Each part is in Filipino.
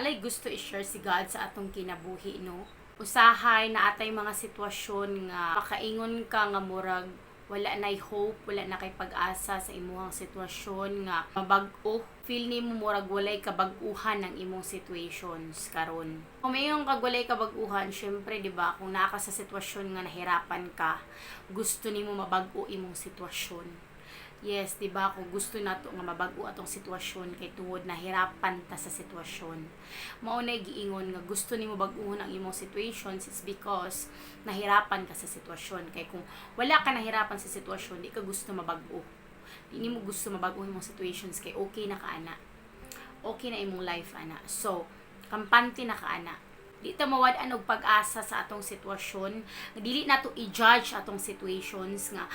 Naalay gusto i-share si God sa atong kinabuhi, no? Usahay na atay mga sitwasyon nga makaingon ka nga murag wala nay hope, wala na kay pag-asa sa imuhang sitwasyon nga mabag-o. Feel ni mo murag walay kabag-uhan ng imong situations karon. Kung mayong kagwalay kabag-uhan, syempre 'di ba, kung naa ka sa sitwasyon nga nahirapan ka, gusto nimo mabag-o imong sitwasyon. Yes, 'di ba? Kung gusto nato nga mabag-o atong sitwasyon kay tungod nahirapan ta sa sitwasyon. Mao nay giingon nga gusto nimo bag-ohon ang imong situations is because nahirapan ka sa sitwasyon. Kay kung wala ka nahirapan sa sitwasyon, di ka gusto mabag-o. Di nimo gusto mabag-o imong situations kay okay na ka ana. Okay na imong life ana. So, kampante na ka ana. Di ta mawad-an og pag-asa sa atong sitwasyon. Dili nato i-judge atong situations nga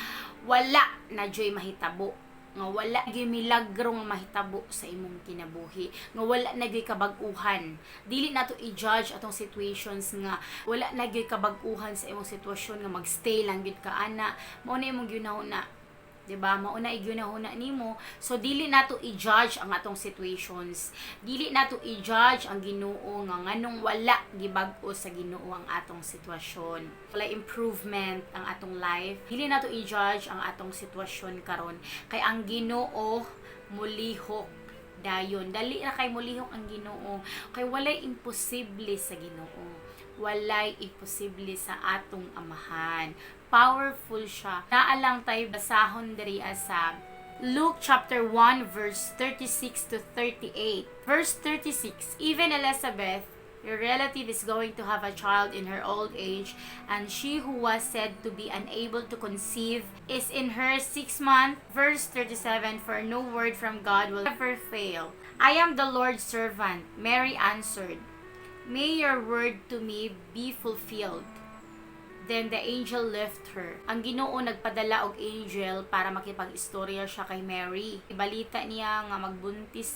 wala na joy mahitabo, nga wala gyud milagro nga mahitabo sa imong kinabuhi, nga wala na gyud kabag-uhan. Dili nato i-judge atong situations nga wala na gyud kabag-uhan sa imong sitwasyon nga magstay lang gyud ka ana. Mao na imong ginahuna. Diba? Mauna igunahuna nimo. So dili nato i-judge ang atong situations. Dili nato i-judge ang Ginoo nga nganong wala gibag-o sa Ginoo ang atong sitwasyon. Wala improvement ang atong life. Dili nato i-judge ang atong sitwasyon karon kay ang Ginoo mulihok dayon. Dali na kay mulihok ang Ginoo kay walay imposible sa Ginoo. Walay imposible sa atong Amahan. Powerful siya. Naalang tayo basahon diri sa Luke chapter 1 verse 36 to 38. Verse 36, even Elizabeth, your relative, is going to have a child in her old age, and she who was said to be unable to conceive is in her 6th month. Verse 37, for no word from God will ever fail. I am the Lord's servant. Mary answered, may your word to me be fulfilled. Then the angel left her. Ang Ginoo nagpadala og angel para makipag-istorya siya kay Mary. Ibalita niya nga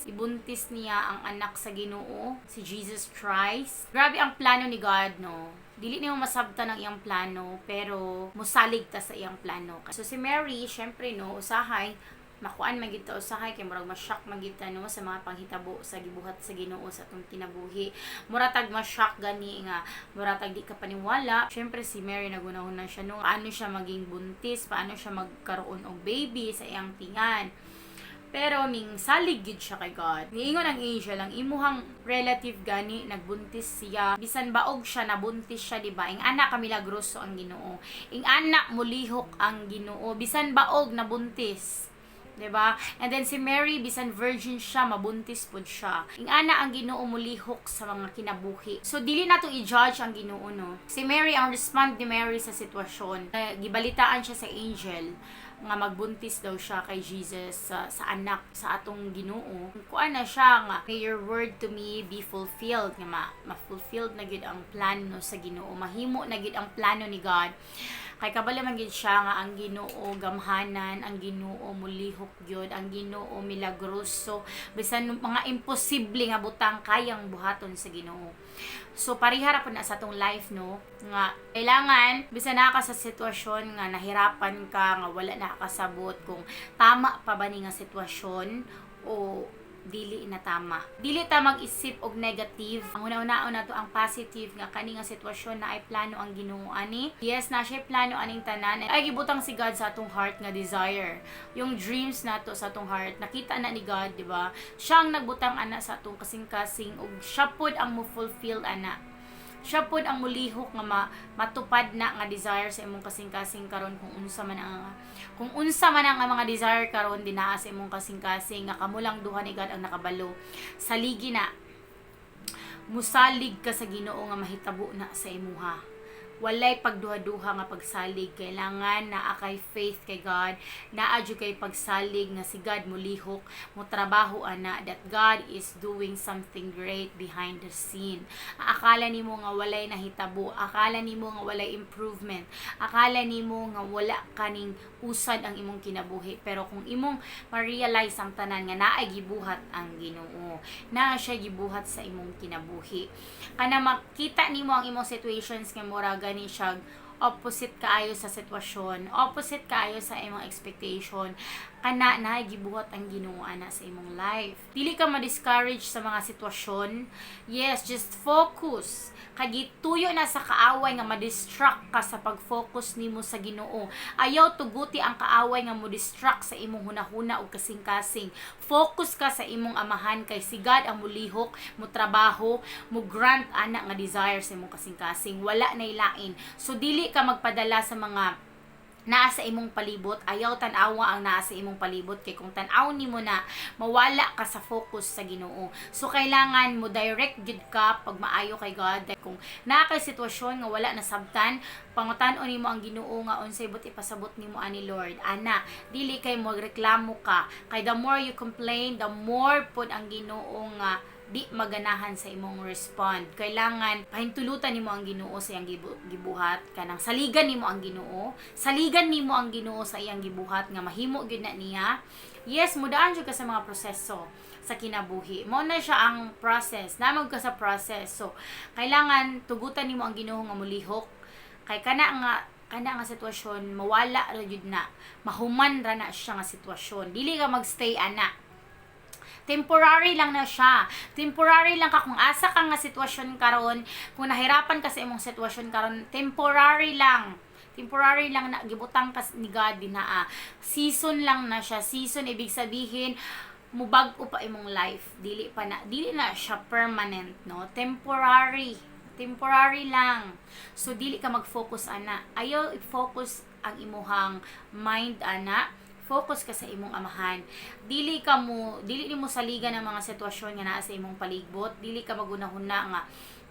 ibuntis niya ang anak sa Ginoo, si Jesus Christ. Grabe ang plano ni God, no? Dili nimo masabtan ang iyang plano, pero mosalig ta sa iyang plano. So si Mary, syempre no, usahay makuan man gid ta usahay kay murag ma-shock man gid ta no sa mga panghitabo sa gibuhat sa Ginoo sa atong kinabuhi. Muratag ma-shock gani nga muratag di ka paniwala. Syempre si Mary nagunahon na siya no, paano siya maging buntis, paano siya magkaroon og baby sa iyang tingan. Pero ning salig gid siya kay God. Niingon ang angel, ang imuhang relative gani nagbuntis siya. Bisan baog siya nabuntis siya, di ba? Ing anak ka milagroso ang Ginoo. Ing anak mulihok ang Ginoo. Bisan baog nabuntis. Diba? And then si Mary, bisan virgin siya, mabuntis pod siya. Ing ana ang Ginoo mulihok sa mga kinabuhi. So dili nato i-judge ang Ginoo no. Si Mary, ang respond ni Mary sa sitwasyon, gibalitaan siya sa angel nga magbuntis daw siya kay Jesus sa anak sa atong Ginoo. Kuan na siya nga, may your word to me be fulfilled, nga ma-fulfilled na gid ang plano sa Ginoo. Mahimo na gid ang plano ni God. Kay kabalo man gid siya nga ang Ginoo gamhanan, ang Ginoo mulihok gyud, ang Ginoo milagroso, bisan mga imposible nga butang kayang buhaton sa Ginoo. So parihara po na sa atong life no, nga kailangan bisan na ka sa sitwasyon nga nahirapan ka, nga wala na kasabot kung tama pa ba ni nga sitwasyon o dili na tama. Dili ta mag-isip og negative. Ang una-una na to ang positive nga kani nga sitwasyon na ay plano ang Ginoo ani. Yes, na siya plano aning tanan. Ay gibutang si God sa atong heart nga desire. Yung dreams nato sa atong heart, nakita na ni God, di ba? Siya ang nagbutang ana sa atong kasing-kasing ug siya pod ang mo-fulfill ana. Siya pod ang mulihok nga matupad na nga desire sa imong kasing-kasing karon kung unsa man ang mga desire karon dinaa sa imong kasing-kasing nga kamo lang duha ni God ang nakabalo. Saligi na musalig ka sa Ginoo nga mahitabo na sa imuha. Walay pagduha-duha nga pagsalig, kailangan naa kay faith kay God, naa jud kay pagsalig nga si God mulihok mo trabaho ana, that God is doing something great behind the scene. Akala nimo nga walay nahitabo, akala nimo nga walay improvement, akala nimo nga wala kaning usad ang imong kinabuhi, pero kung imong ma-realize ang tanan nga naay gibuhat ang Ginoo, naa siya gibuhat sa imong kinabuhi, kana makita nimo ang imong situations nga murag gani siya opposite kaayo sa sitwasyon, opposite kaayo sa imong expectation, kana na gibuhat ang Ginoo ana sa imong life. Dili ka ma-discourage sa mga sitwasyon. Yes, just focus. Kagituyo na sa kaaway nga ma-distract ka sa pag-focus nimo sa Ginoo. Ayaw tuguti ang kaaway nga mo-distract sa imong hunahuna o kasing-kasing. Focus ka sa imong amahan kay si God ang mulihok, mo trabaho, mo grant ana nga desire sa imong kasing-kasing. Wala nay lain. So dili ka magpadala sa mga naa sa imong palibot. Ayaw tan-awa ang naa sa imong palibot kay kung tan-aw nimo na mawala ka sa focus sa Ginoo. So kailangan mo direct jud ka pag maayo kay God. Kung naa kay sitwasyon nga wala na sabtan, pangutan-on nimo ang Ginoo nga unsay but ipasabot nimo ani Lord. Ana, dili kay mo reklamo ka. Kay the more you complain, the more pud ang Ginoo nga di maganahan sa imong respond. Kailangan pahintulutan nimo ang Ginoo sa iyang gibuhat, kanang saligan nimo ang Ginoo, saligan nimo ang Ginoo sa iyang gibuhat nga mahimo gyud na niya. Yes, mudaan jud ka sa mga proseso sa kinabuhi. Mao na siya ang process. Namag ka sa process. So, kailangan tugutan nimo ang Ginoo nga mulihok kay kana nga sitwasyon mawala ra jud na. Mahuman ra na siya nga sitwasyon. Dili ka magstay ana. Temporary lang na siya. Temporary lang ka kung asa ka nga sitwasyon karon, kung nahirapan ka sa imong sitwasyon karon, temporary lang. Temporary lang na gibutang ka ni God dinaa. Season lang na siya. Season ibig sabihin mubag-o pa imong life. Dili na siya permanent, no? Temporary lang. So dili ka mag-focus ana. Ayaw i-focus ang imuhang mind ana. Focus ka sa imong amahan. Dili nimo saligan ang mga sitwasyon nga naa sa imong palibot. Dili ka magunahuna nga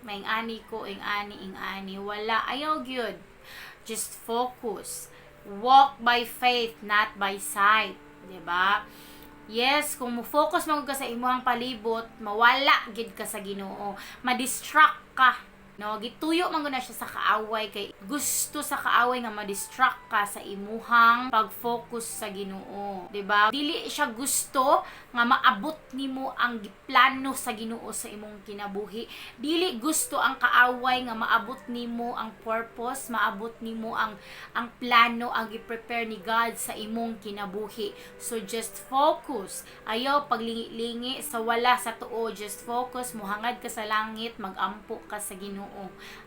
maing-ani ko, ing-ani. Wala, ayaw gyud. Just focus. Walk by faith, not by sight. Diba? Yes, kung mo-focus magud ka sa imong palibot, mawala gid ka sa Ginoo. Ma-distract ka. No, gituyo man na siya sa kaaway kay gusto sa kaaway nga ma-distract ka sa imuhang pag-focus sa Ginoo, diba? Dili siya gusto nga maabot nimo ang giplano sa Ginoo sa imong kinabuhi. Dili gusto ang kaaway nga maabot nimo ang purpose, maabot nimo ang plano, ang gi-prepare ni God sa imong kinabuhi. So just focus. Ayaw paglingi-lingi sa wala sa tuo. Just focus, muhangad ka sa langit, magampo ka sa Ginoo.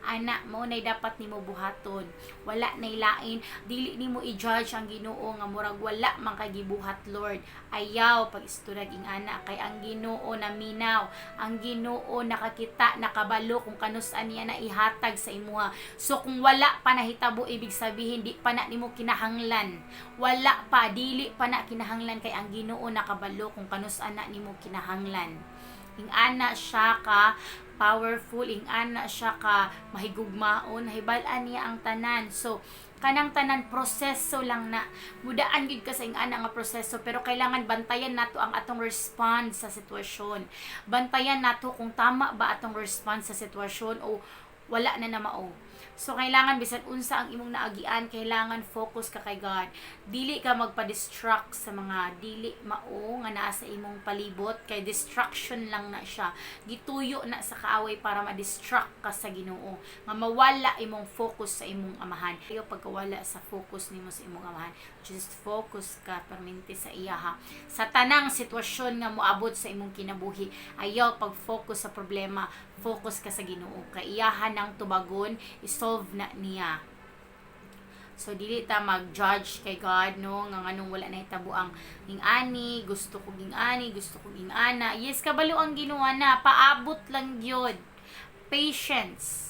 Ana, mao nay dapat nimo buhaton. Wala nay lain, dili nimo i-judge ang Ginoo nga murag wala man kay gibuhat, Lord. Ayaw pag isturag ing ana kay ang Ginoo naminaw, ang Ginoo nakakita, nakabalo kung kanus-an niya na ihatag sa imuha. So kung wala pa nahitabo, ibig sabihin di pa na nimo kinahanglan. Wala pa, dili pa na kinahanglan kay ang Ginoo nakabalo kung kanus-an na nimo kinahanglan. Ing ana siya ka powerful, ing ana siya ka mahigugmaon, hibal-an niya ang tanan. So kanang tanan proseso lang na mudaan gid ka sa ing ana nga proseso, pero kailangan bantayan nato ang atong response sa sitwasyon. Bantayan nato kung tama ba atong response sa sitwasyon o wala na mao. So kailangan bisan unsa ang imong naagian, kailangan focus ka kay God. Dili ka magpa-distract sa mga dili mao nga naa sa imong palibot, kay distraction lang na siya. Gituyo na sa kaaway para ma-distract ka sa Ginoo, nga mawala imong focus sa imong amahan. Ayaw pagkawala sa focus nimo sa imong amahan. Just focus ka permanente sa iya ha. Sa tanang sitwasyon nga moabot sa imong kinabuhi, ayaw pag-focus sa problema, focus ka sa Ginoo. Kay iyahan ng tubagon, solve na niya. So dili ta mag-judge kay God, no, nga nganong wala na hitabo ang ing-ani, gusto ko ing-ani, gusto ko ing-ana. Yes, kabalo ang Ginoo na, paabot lang gyud. Patience.